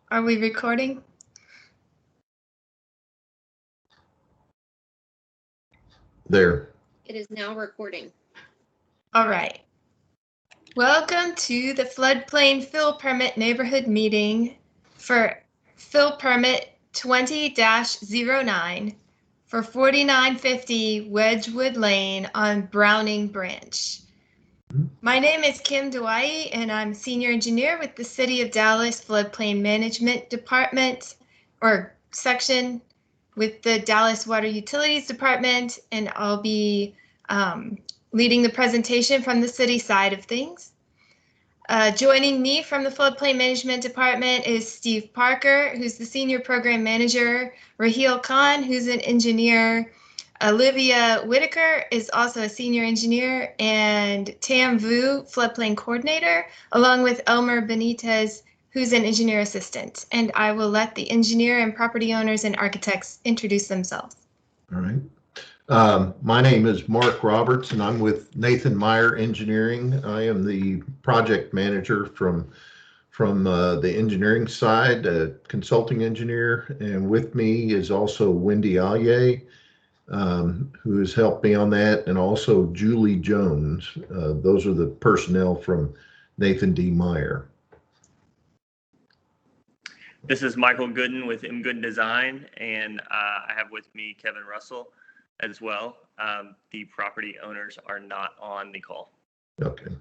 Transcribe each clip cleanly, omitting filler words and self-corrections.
Are we recording? There. It is now recording. All right. Welcome to the floodplain fill permit neighborhood meeting for fill permit 20-09 for 4950 Wedgewood Lane on Browning Branch. My name is Kim Dwight, and I'm senior engineer with the City of Dallas Floodplain Management Department or section with the Dallas Water Utilities Department, and I'll be leading the presentation from the city side of things. Joining me from the Floodplain Management Department is Steve Parker, who's the Senior Program Manager, Raheel Khan, who's an engineer, Olivia Whitaker is also a Senior Engineer, and Tam Vu, Floodplain Coordinator, along with Elmer Benitez, who's an Engineer Assistant. And I will let the engineer and property owners and architects introduce themselves. All right. My name is Mark Roberts, and I'm with Nathan Meyer Engineering. I am the project manager from the engineering side, a consulting engineer, and with me is also Wendy Allier, who has helped me on that, and also Julie Jones. Those are the personnel from Nathan D. Meyer. This is Michael Gooden with M. Gooden Design, and I have with me Kevin Russell as well. The property owners are not on the call. Okay.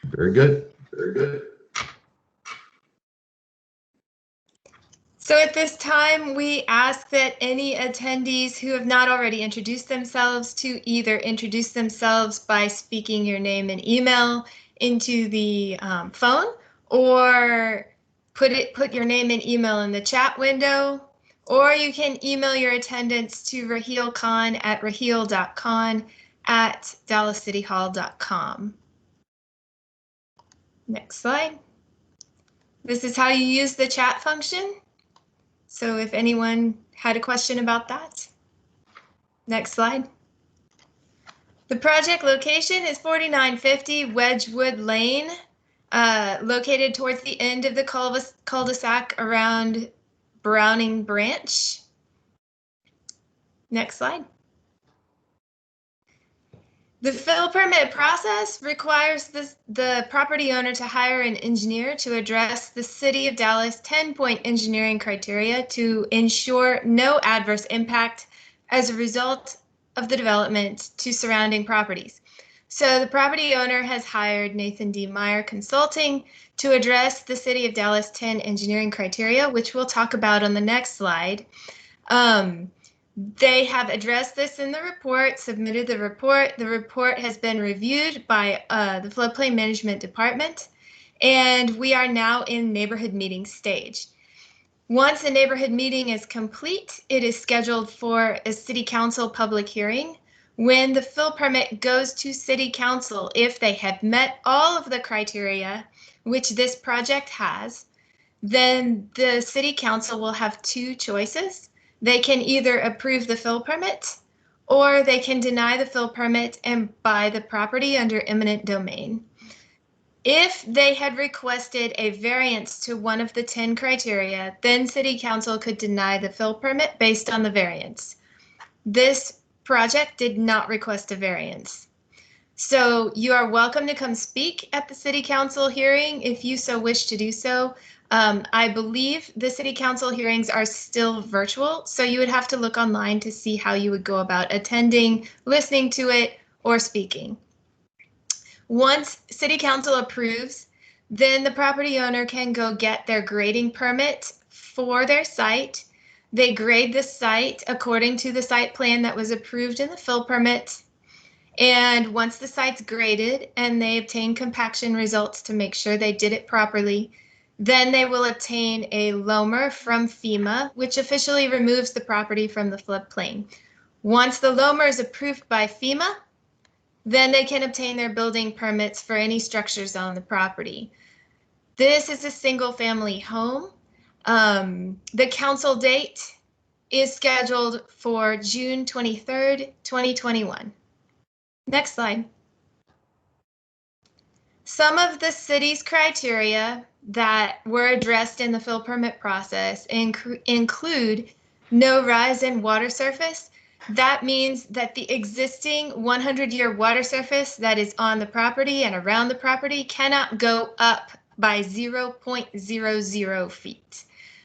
Very good. Very good. So at this time, we ask that any attendees who have not already introduced themselves to either introduce themselves by speaking your name and email into the phone, or put your name and email in the chat window, or you can email your attendance to Raheel Khan at raheel.khan@dallascityhall.com. Next slide. This is how you use the chat function. So if anyone had a question about that. Next slide. The project location is 4950 Wedgewood Lane, located towards the end of the cul-de-sac around Browning Branch. Next slide. The fill permit process requires the property owner to hire an engineer to address the City of Dallas 10-point engineering criteria to ensure no adverse impact as a result of the development to surrounding properties. So the property owner has hired Nathan D. Meyer Consulting to address the City of Dallas 10 engineering criteria, which we'll talk about on the next slide. They have addressed this in the report, submitted the report. The report has been reviewed by the Floodplain Management Department, and we are now in neighborhood meeting stage. Once a neighborhood meeting is complete, it is scheduled for a City Council public hearing. When the fill permit goes to City Council, if they have met all of the criteria, which this project has, then the City Council will have two choices. They can either approve the fill permit, or they can deny the fill permit and buy the property under eminent domain. If they had requested a variance to one of the 10 criteria, then City Council could deny the fill permit based on the variance. This project did not request a variance. So you are welcome to come speak at the City Council hearing if you so wish to do so. I believe the City Council hearings are still virtual, so you would have to look online to see how you would go about attending, listening to it, or speaking. Once City Council approves, then the property owner can go get their grading permit for their site. They grade the site according to the site plan that was approved in the fill permit. And once the site's graded and they obtain compaction results to make sure they did it properly, then they will obtain a LOMR from FEMA, which officially removes the property from the floodplain. Once the LOMR is approved by FEMA, then they can obtain their building permits for any structures on the property. This is a single family home. The council date is scheduled for June 23rd, 2021. Next slide. Some of the city's criteria that were addressed in the fill permit process include no rise in water surface. That means that the existing 100-year water surface that is on the property and around the property cannot go up by 0.00 feet.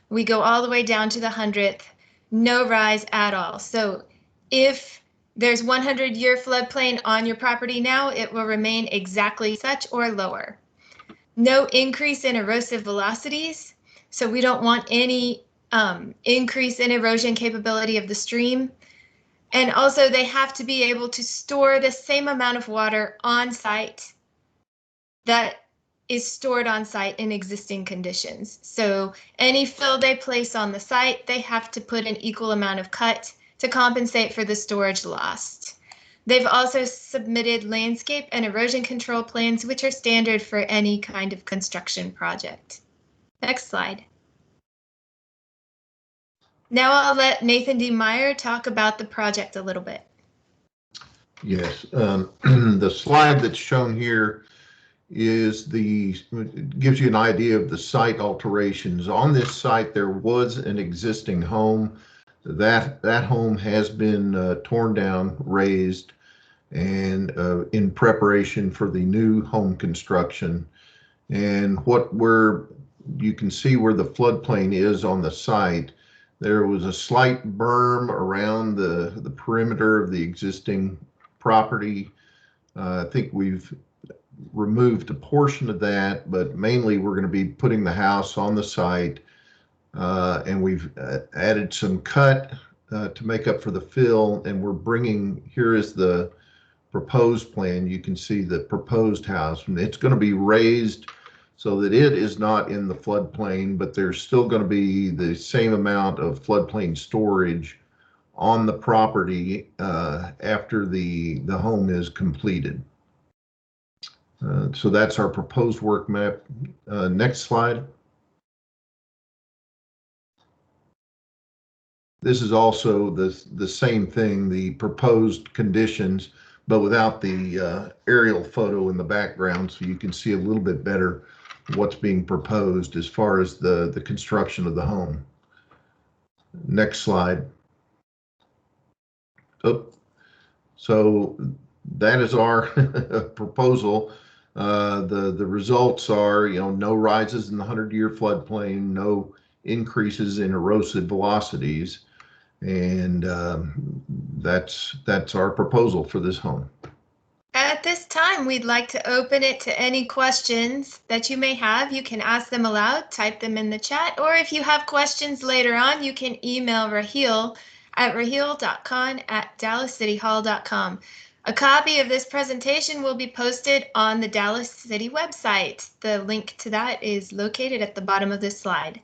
We go all the way down to the 100th, no rise at all. So if there's 100-year floodplain on your property now, it will remain exactly such or lower. No increase in erosive velocities. So we don't want any increase in erosion capability of the stream. And also they have to be able to store the same amount of water on site that is stored on site in existing conditions. So any fill they place on the site, they have to put an equal amount of cut to compensate for the storage lost. They've also submitted landscape and erosion control plans, which are standard for any kind of construction project. Next slide. Now I'll let Nathan D. Meyer talk about the project a little bit. Yes, the slide that's shown here gives you an idea of the site alterations. On this site, there was an existing home. That home has been torn down, razed, and in preparation for the new home construction. And you can see where the floodplain is on the site. There was a slight berm around the perimeter of the existing property. I think we've removed a portion of that, but mainly we're going to be putting the house on the site, and we've added some cut to make up for the fill, and here is the proposed plan. You can see the proposed house, and it's going to be raised so that it is not in the floodplain, but there's still going to be the same amount of floodplain storage on the property after the home is completed. So that's our proposed work map. Next slide. This is also the same thing, the proposed conditions, but without the aerial photo in the background, so you can see a little bit better what's being proposed as far as the construction of the home. Next slide. Oh, so that is our proposal. The results are, no rises in the 100-year floodplain, no increases in erosive velocities, and that's our proposal for this home. At this time, we'd like to open it to any questions that you may have. You can ask them aloud, type them in the chat, or if you have questions later on, you can email Raheel at raheel.con@dallascityhall.com. A copy of this presentation will be posted on the Dallas City website. The link to that is located at the bottom of this slide.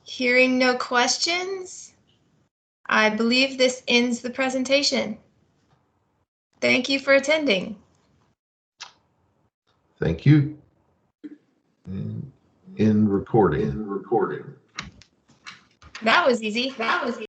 Hearing no questions, I believe this ends the presentation. Thank you for attending. Thank you. In recording. That was easy.